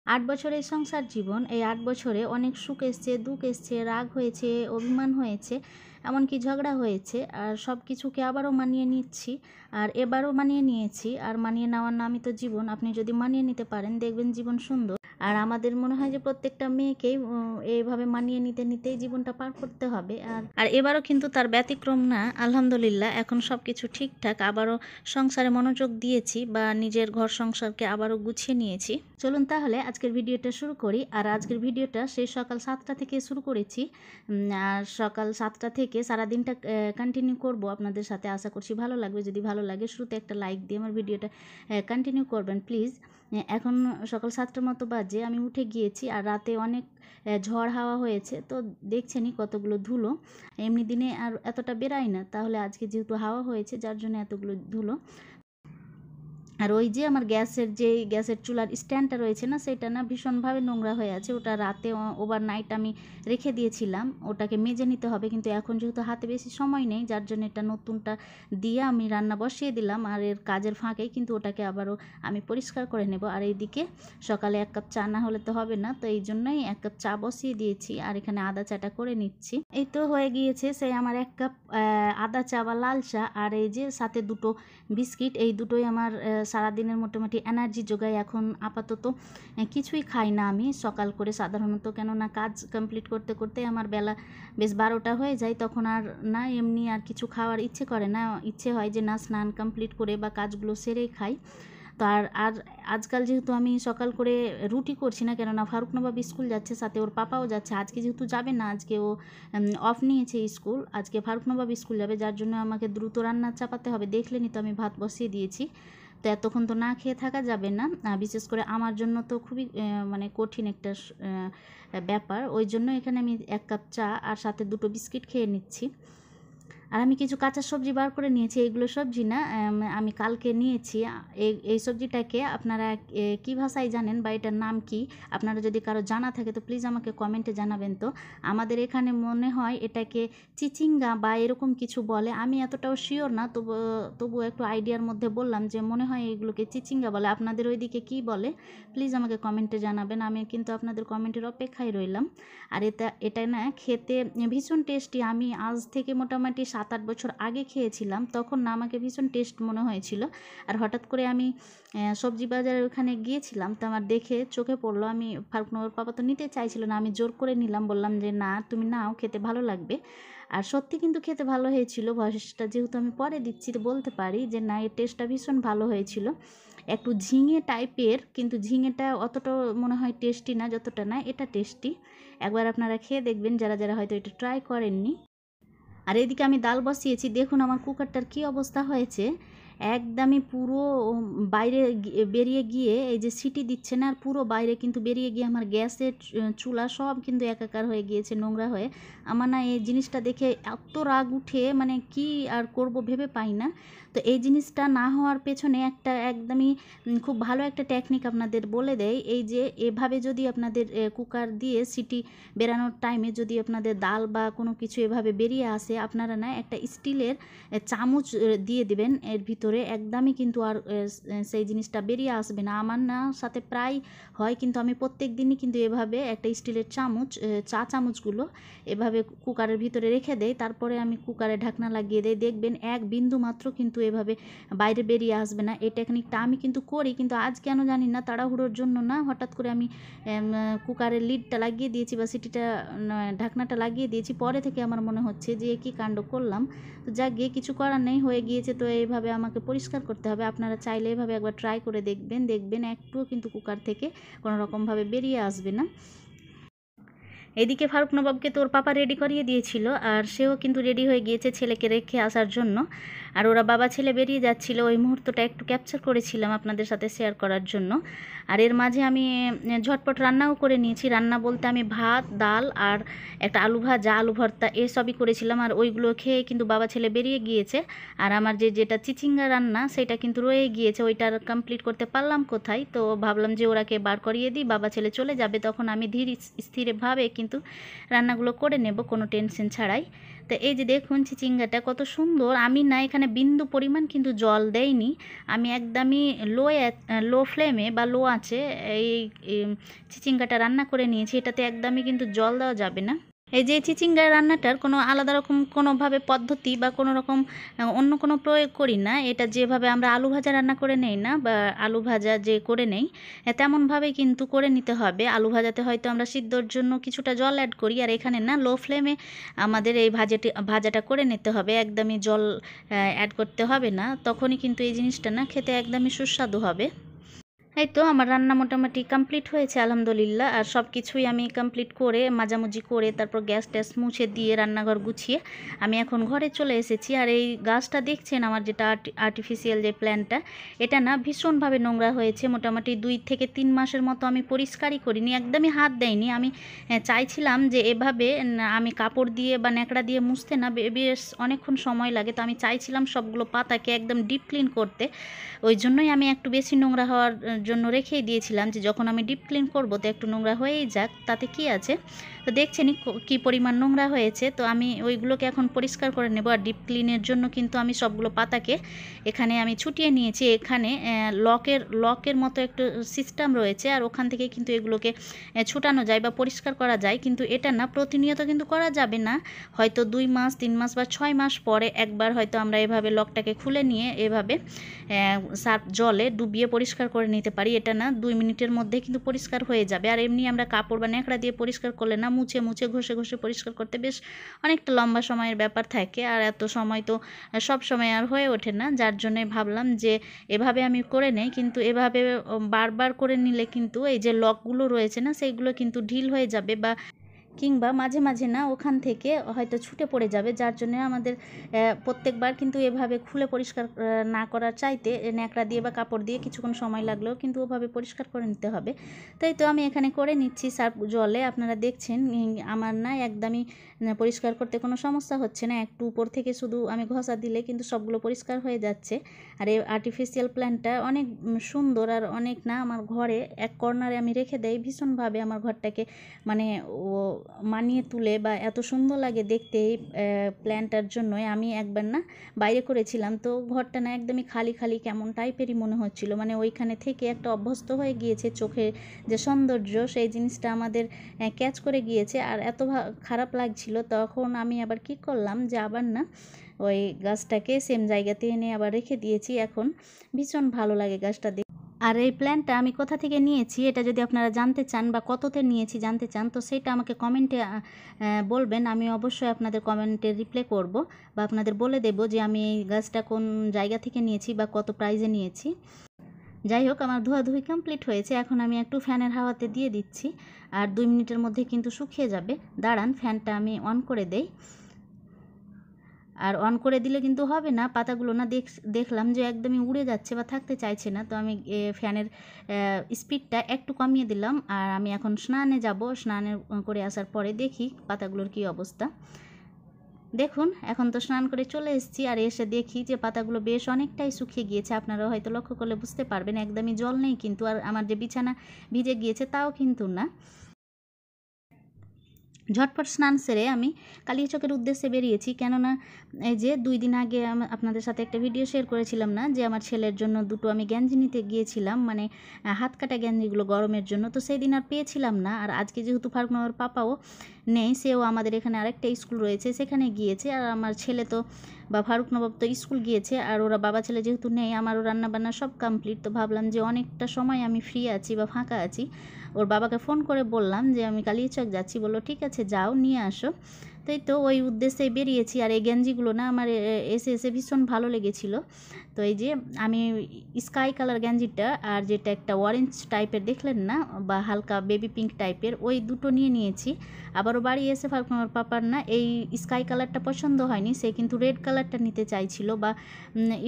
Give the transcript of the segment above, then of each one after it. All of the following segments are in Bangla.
৮ বছরের সংসার জীবন, এই ৮ বছরে অনেক সুখ এসছে, দুঃখ এসছে, রাগ হয়েছে, অভিমান হয়েছে, এমনকি ঝগড়া হয়েছে। আর সব কিছুকে আবারও মানিয়ে নিচ্ছি, আর এবারও মানিয়ে নিয়েছি। আর মানিয়ে নেওয়ার নামই তো জীবন। আপনি যদি মানিয়ে নিতে পারেন, দেখবেন জীবন সুন্দর। আর আমাদের মনে হয় যে প্রত্যেকটা মেয়েকেই এইভাবে মানিয়ে নিতে নিতেই জীবনটা পার করতে হবে। আর এবারও কিন্তু তার ব্যতিক্রম না। আলহামদুলিল্লাহ, এখন সব কিছু ঠিকঠাক। আবারও সংসারে মনোযোগ দিয়েছি, বা নিজের ঘর সংসারকে আবারও গুছিয়ে নিয়েছি। চলুন তাহলে আজকের ভিডিওটা শুরু করি। আর আজকের ভিডিওটা সেই সকাল 7টা থেকে শুরু করেছি। আর সকাল 7টা থেকে সারাদিনটা কন্টিনিউ করব আপনাদের সাথে। আশা করছি ভালো লাগবে। যদি ভালো লাগে শুরুতে একটা লাইক দিয়ে আমার ভিডিওটা কন্টিনিউ করবেন প্লিজ। এখন সকাল 7টার মতো বাজে, আমি উঠে গিয়েছি। আর রাতে অনেক ঝড় হাওয়া হয়েছে, তো দেখছেনই কতগুলো ধুলো। এমনি দিনে আর এতটা বেরাই না, তাহলে আজকে যেহেতু হাওয়া হয়েছে যার জন্য এতগুলো ধুলো। আর ওই যে আমার গ্যাসের চুলার স্ট্যান্ডটা রয়েছে না, সেটা না ভীষণভাবে নোংরা হয়ে আছে। ওটা রাতে ওভারনাইট আমি রেখে দিয়েছিলাম, ওটাকে মেজে নিতে হবে। কিন্তু এখন যেহেতু হাতে বেশি সময় নেই, যার জন্য এটা নতুনটা দিয়ে আমি রান্না বসিয়ে দিলাম। আর এর কাজের ফাঁকেই কিন্তু ওটাকে আবারও আমি পরিষ্কার করে নেব। আর এইদিকে সকালে 1 কাপ চা না হলে তো হবে না, তো এই জন্যই 1 কাপ চা বসিয়ে দিয়েছি। আর এখানে আদা চাটা করে নিচ্ছি। এই তো হয়ে গিয়েছে সেই আমার 1 কাপ আদা চা বা লাল চা। আর এই যে সাথে দুটো বিস্কিট, এই দুটোই আমার সারাদিনের মোটামুটি এনার্জি যোগায়। এখন আপাতত কিছুই খাই না আমি সকাল করে সাধারণত, কেননা কাজ কমপ্লিট করতে করতে আমার বেলা বেশ 12টা হয়ে যায়। তখন আর না এমনি আর কিছু খাওয়ার ইচ্ছে করে না, ইচ্ছে হয় যে না স্নান কমপ্লিট করে বা কাজগুলো সেরেই খাই। তো আর আজকাল যেহেতু আমি সকাল করে রুটি করছি না, কেননা ফারুক নবাব স্কুল যাচ্ছে, সাথে ওর পাপাও যাচ্ছে। আজকে যেহেতু যাবে না, আজকে ও অফ নিয়েছে স্কুল, আজকে ফারুক নবাব স্কুল যাবে, যার জন্য আমাকে দ্রুত রান্না চাপাতে হবে। দেখলেনি তো আমি ভাত বসিয়ে দিয়েছি। তো এতক্ষণ তো না খেয়ে থাকা যাবে না, বিশেষ করে আমার জন্য তো খুবই মানে কঠিন একটা ব্যাপার। ওই জন্য এখানে আমি 1 কাপ চা আর সাথে দুটো বিস্কিট খেয়ে নিচ্ছি। আর আমি কিছু কাঁচা সবজি বার করে নিয়েছি। এইগুলো সবজি না, আমি কালকে নিয়েছি। এই সবজিটাকে আপনারা কী ভাষায় জানেন বা এটার নাম কি, আপনারা যদি কারো জানা থাকে তো প্লিজ আমাকে কমেন্টে জানাবেন। তো আমাদের এখানে মনে হয় এটাকে চিচিঙ্গা বা এরকম কিছু বলে। আমি এতটাও শিওর না, তবু একটু আইডিয়ার মধ্যে বললাম যে মনে হয় এগুলোকে চিচিঙ্গা বলে। আপনাদের ওইদিকে কী বলে প্লিজ আমাকে কমেন্টে জানাবেন। আমি কিন্তু আপনাদের কমেন্টের অপেক্ষায় রইলাম। আর এটা না খেতে ভীষণ টেস্টি। আমি আজ থেকে মোটামুটি 7-8 বছর আগে খেয়েছিলাম, তখন না আমাকে ভীষণ টেস্ট মনে হয়েছিল। আর হঠাৎ করে আমি সবজি বাজারের ওখানে গিয়েছিলাম, তো আমার দেখে চোখে পড়লো। আমি ফারুকনগর পাপা তো নিতে চাইছিল না, আমি জোর করে নিলাম, বললাম যে না তুমি নাও, খেতে ভালো লাগবে। আর সত্যি কিন্তু খেতে ভালো হয়েছিল। ভয়েসটা যেহেতু আমি পরে দিচ্ছি, তো বলতে পারি যে না, এর টেস্টটা ভীষণ ভালো হয়েছিল। একটু ঝিঙে টাইপের, কিন্তু ঝিঙেটা অতটা মনে হয় টেস্টি না যতটা না এটা টেস্টি। একবার আপনারা খেয়ে দেখবেন যারা যারা হয়তো এটা ট্রাই করেননি। আর এদিকে আমি ডাল বসিয়েছি। দেখুন আমার কুকারটার কি অবস্থা হয়েছে, একদমই পুরো বাইরে বেরিয়ে গিয়ে এই যে সিটি দিচ্ছে না, আর পুরো বাইরে কিন্তু বেরিয়ে গিয়ে আমার গ্যাসের চুলা সব কিন্তু একাকার হয়ে গিয়েছে, নোংরা হয়ে। আমার না এই জিনিসটা দেখে এত রাগ উঠে, মানে কি আর করব ভেবে পাই না। তো এই জিনিসটা না হওয়ার পেছনে একদমই খুব ভালো একটা টেকনিক আপনাদের বলে দেয়। এই যে এভাবে যদি আপনাদের কুকার দিয়ে সিটি বেরানোর টাইমে যদি আপনাদের ডাল বা কোনো কিছু এভাবে বেরিয়ে আসে, আপনারা না একটা স্টিলের চামচ দিয়ে দেবেন এর ভিতরে, একদমই কিন্তু আর সেই জিনিসটা বেরিয়ে আসবে না। আমার না সাথে প্রায় হয়, কিন্তু আমি প্রত্যেক দিনই কিন্তু এভাবে একটা স্টিলের চামচ, চা চামচগুলো এভাবে কুকারের ভিতরে রেখে দেই। তারপরে আমি কুকারে ঢাকনা লাগিয়ে দেই, দেখবেন এক বিন্দু মাত্র কিন্তু এভাবে বাইরে বেরিয়ে আসবে না। এই টেকনিকটা আমি কিন্তু করি, কিন্তু আজ কেন জানি না, তাড়াহুড়োর জন্য না, হঠাৎ করে আমি কুকারের লিডটা লাগিয়ে দিয়েছি বা সিটিটা ঢাকনাটা লাগিয়ে দিয়েছি। পরে থেকে আমার মনে হচ্ছে যে কী কাণ্ড করলাম। তো যাক গিয়ে কিছু করার নেই, হয়ে গিয়েছে, তো এইভাবে আমাকে পরিষ্কার করতে হবে। আপনারা চাইলে এভাবে একবার ট্রাই করে দেখবেন একটুও কিন্তু কুকার থেকে কোনো রকমভাবে বেরিয়ে আসবে না। এদিকে ফারুক নবাবকে তোর পাপা রেডি করিয়ে দিয়েছিল, আর সেও কিন্তু রেডি হয়ে গিয়েছে ছেলেকে রেখে আসার জন্য। আর ওরা বাবা ছেলে বেরিয়ে যাচ্ছিল, ওই মুহূর্তটা একটু ক্যাপচার করেছিলাম আপনাদের সাথে শেয়ার করার জন্য। আর এর মাঝে আমি ঝটপট রান্নাও করে নিয়েছি। রান্না বলতে আমি ভাত, ডাল আর একটা আলু ভাজা, আলু ভর্তা এসবই করেছিলাম। আর ওইগুলো খেয়ে কিন্তু বাবা ছেলে বেরিয়ে গিয়েছে। আর আমার যেটা চিচিঙ্গা রান্না সেটা কিন্তু রয়ে গিয়েছে, ওইটা আর কমপ্লিট করতে পারলাম কোথায়। তো ভাবলাম যে ওরাকে বার করিয়ে দিই, বাবা ছেলে চলে যাবে, তখন আমি ধীর স্থিরভাবে কিন্তু কিন্তু রান্নাগুলো করে নেব কোনো টেনশন ছাড়াই। তো এই যে দেখুন চিচিঙ্গাটা কত সুন্দর, আমি না এখানে বিন্দু পরিমাণ কিন্তু জল দেইনি, আমি একদমই লো ফ্লেমে বা লো আঁচে এই চিচিঙ্গাটা রান্না করে নিয়েছি। এটাতে একদমই কিন্তু জল দেওয়া যাবে না। এই যে চিচিঙ্গার রান্নাটার কোনো আলাদা রকম কোনোভাবে পদ্ধতি বা কোনো রকম অন্য কোনো প্রয়োগ করি না। এটা যেভাবে আমরা আলু ভাজা রান্না করে নেই না, বা আলু ভাজা যে করে নেই তেমনভাবেই কিন্তু করে নিতে হবে। আলু ভাজাতে হয়তো আমরা সিদ্ধর জন্য কিছুটা জল অ্যাড করি, আর এখানে না লো ফ্লেমে আমাদের এই ভাজাটা করে নিতে হবে, একদমই জল অ্যাড করতে হবে না, তখনই কিন্তু এই জিনিসটা না খেতে একদমই সুস্বাদু হবে। এই তো আমার রান্না মোটামুটি কমপ্লিট হয়েছে আলহামদুলিল্লাহ। আর সব কিছুই আমি কমপ্লিট করে মাজামুজি করে তারপর গ্যাস ট্যাস মুছে দিয়ে রান্নাঘর গুছিয়ে আমি এখন ঘরে চলে এসেছি। আর এই গাছটা দেখছেন আমার যেটা আর্টিফিশিয়াল যে প্ল্যান্টটা, এটা না ভীষণভাবে নোংরা হয়েছে। মোটামুটি 2 থেকে 3 মাসের মতো আমি পরিষ্কারই করিনি, একদমই হাত দেয়নি। আমি চাইছিলাম যে এভাবে আমি কাপড় দিয়ে বা ন্যাকড়া দিয়ে মুছতে না বেশ অনেকক্ষণ সময় লাগে, তো আমি চাইছিলাম সবগুলো পাতাকে একদম ডিপ ক্লিন করতে। ওই জন্যই আমি একটু বেশি নোংরা হওয়ার জন্য রেখেই দিয়েছিলাম যে যখন আমি ডিপ ক্লিন করব তো একটু নোংরা হয়েই যাক, তাতে কি আছে। তো দেখছেনই কী পরিমাণ নোংরা হয়েছে। তো আমি ওইগুলোকে এখন পরিষ্কার করে নেব। আর ডিপ ক্লিনের জন্য কিন্তু আমি সবগুলো পাতাকে এখানে আমি ছুটিয়ে নিয়েছি। এখানে লকের মতো একটু সিস্টেম রয়েছে, আর ওখান থেকে কিন্তু এগুলোকে ছুটানো যায় বা পরিষ্কার করা যায়। কিন্তু এটা না প্রতিনিয়ত কিন্তু করা যাবে না, হয়তো 2 মাস 3 মাস বা 6 মাস পরে একবার হয়তো আমরা এভাবে লকটাকে খুলে নিয়ে এভাবে সার্ফ জলে ডুবিয়ে পরিষ্কার করে নিতে পারি। এটা না 2 মিনিটের মধ্যে কিন্তু পরিষ্কার হয়ে যাবে। আর এমনি আমরা কাপড় বা ন্যাকড়া দিয়ে পরিষ্কার করলে না মুছে ঘষে পরিষ্কার করতে বেশ অনেকটা লম্বা সময়ের ব্যাপার থাকে, আর এত সময় তো সব সময় আর হয়ে ওঠে না। যার জন্যে ভাবলাম যে এভাবে আমি করে নেই, কিন্তু এভাবে বারবার করে নিলে কিন্তু এই যে লকগুলো রয়েছে না সেইগুলো কিন্তু ঢিল হয়ে যাবে, বা কিংবা মাঝে মাঝে না ওখান থেকে হয়তো ছুটে পড়ে যাবে। যার জন্য আমাদের প্রত্যেকবার কিন্তু এভাবে খুলে পরিষ্কার না করার চাইতে ন্যাকড়া দিয়ে বা কাপড় দিয়ে কিছুক্ষণ সময় লাগলেও কিন্তু ওভাবে পরিষ্কার করে নিতে হবে। তাই তো আমি এখানে করে নিচ্ছি সার্ফ জলে। আপনারা দেখছেন আমার না একদমই পরিষ্কার করতে কোনো সমস্যা হচ্ছে না, একটু উপর থেকে শুধু আমি ঘষা দিলে কিন্তু সবগুলো পরিষ্কার হয়ে যাচ্ছে। আর এই আর্টিফিশিয়াল প্ল্যান্টটা অনেক সুন্দর, আর অনেক না আমার ঘরে এক কর্নারে আমি রেখে দেই, ভীষণভাবে আমার ঘরটাকে মানে ও মানিয়ে তুলে বা এত সুন্দর লাগে দেখতে। এই প্ল্যান্টটার জন্যই আমি একবার না বাইরে করেছিলাম, তো ঘরটা না একদমই খালি খালি কেমন টাইপেরই মনে হচ্ছিল, মানে ওইখানে থেকে একটা অভ্যস্ত হয়ে গিয়েছে। চোখে যে সৌন্দর্য সেই জিনিসটা আমাদের ক্যাচ করে গিয়েছে, আর এত খারাপ লাগছিল। তখন আমি আবার কি করলাম যে আবার না ওই গাছটাকে সেম জায়গাতে এনে আবার রেখে দিয়েছি। এখন ভীষণ ভালো লাগে গাছটা। আর এই প্ল্যানটা আমি কোথা থেকে নিয়েছি এটা যদি আপনারা জানতে চান বা কততে নিয়েছি জানতে চান, তো সেটা আমাকে কমেন্টে বলবেন। আমি অবশ্যই আপনাদের কমেন্টে রিপ্লাই করব বা আপনাদের বলে দেব যে আমি এই গাছটা কোন জায়গা থেকে নিয়েছি বা কত প্রাইজে নিয়েছি। যাই হোক, আমার ধোয়াধুয়ি কমপ্লিট হয়েছে। এখন আমি একটু ফ্যানের হাওয়াতে দিয়ে দিচ্ছি, আর 2 মিনিটের মধ্যে কিন্তু শুকিয়ে যাবে। দাঁড়ান, ফ্যানটা আমি অন করে দেই। আর অন করে দিলে কিন্তু হবে না, পাতাগুলো না দেখলাম যে একদমই উড়ে যাচ্ছে বা থাকতে চাইছে না। তো আমি ফ্যানের স্পিডটা একটু কমিয়ে দিলাম। আর আমি এখন স্নানে যাব, স্নানে করে আসার পরে দেখি পাতাগুলোর কি অবস্থা। দেখুন এখন তো স্নান করে চলে এসেছি, আর এসে দেখি যে পাতাগুলো বেশ অনেকটাই শুকিয়ে গিয়েছে। আপনারা হয়তো লক্ষ্য করলে বুঝতে পারবেন, একদমই জল নেই কিন্তু। আর আমার যে বিছানা ভিজে গিয়েছে তাও কিন্তু না। ঝটপট স্নান সেরে আমি কালিয়াচকের উদ্দেশ্যে বেরিয়েছি, কেননা এই যে 2 দিন আগে আপনাদের সাথে একটা ভিডিও শেয়ার করেছিলাম না যে আমার ছেলের জন্য দুটো আমি গেঞ্জি নিতে গিয়েছিলাম, মানে হাত কাটা গেঞ্জিগুলো গরমের জন্য। তো সেই দিন আর পেয়েছিলাম না। আর আজকে যেহেতু ফারুকনগর পাপাও নেই, সেও আমাদের এখানে আরেকটা স্কুল রয়েছে সেখানে গিয়েছে। আর আমার ছেলে তো বা ফারুক নবাব তো স্কুল গিয়েছে, আর ওরা বাবা ছেলে যেহেতু নেই, আমারও রান্নাবান্না সব কমপ্লিট। তো ভাবলাম যে অনেকটা সময় আমি ফ্রি আছি বা ফাঁকা আছি, ওর বাবাকে ফোন করে বললাম যে আমি কালিয়াচক যাচ্ছি। বললো ঠিক আছে যাও, নিয়ে আসো। তাই তো ওই উদ্দেশ্যেই বেরিয়েছি। আর এই গেঞ্জিগুলো না আমার এসে ভীষণ ভালো লেগেছিলো। তো এই যে আমি স্কাই কালার গেঞ্জিটা আর যেটা একটা অরেঞ্জ টাইপের দেখলেন না বা হালকা বেবি পিঙ্ক টাইপের, ওই দুটো নিয়েছি। আবারও বাড়ি এসে ফারুকনগর পাপার না এই স্কাই কালারটা পছন্দ হয়নি, সে কিন্তু রেড কালারটা নিতে চাইছিল, বা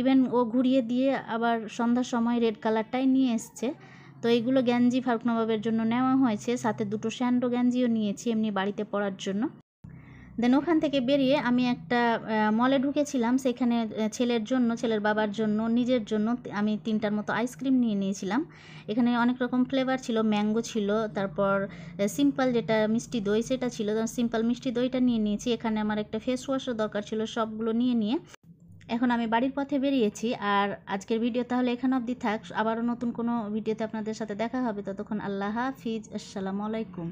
ইভেন ও ঘুরিয়ে দিয়ে আবার সন্ধ্যার সময় রেড কালারটাই নিয়ে এসছে। তো এইগুলো গেঞ্জি ফারুক নবাবের জন্য নেওয়া হয়েছে, সাথে দুটো স্যান্ডো গেঞ্জিও নিয়েছি এমনি বাড়িতে পরার জন্য। দেন ওখান থেকে বেরিয়ে আমি একটা মলে ঢুকেছিলাম, সেখানে ছেলের জন্য, ছেলের বাবার জন্য, নিজের জন্য আমি 3টার মতো আইসক্রিম নিয়ে নিয়েছিলাম। এখানে অনেক রকম ফ্লেভার ছিল, ম্যাঙ্গো ছিল, তারপর সিম্পল যেটা মিষ্টি দই সেটা ছিল, সিম্পল মিষ্টি দইটা নিয়ে নিয়েছি। এখানে আমার একটা ফেস ওয়াশও দরকার ছিল, সবগুলো নিয়ে এখন আমি বাড়ির পথে বেরিয়েছি। আর আজকের ভিডিও তাহলে এখানে অবধি থাক, আবারও নতুন কোনো ভিডিওতে আপনাদের সাথে দেখা হবে। ততক্ষণ আল্লাহ হাফিজ, আসসালামু আলাইকুম।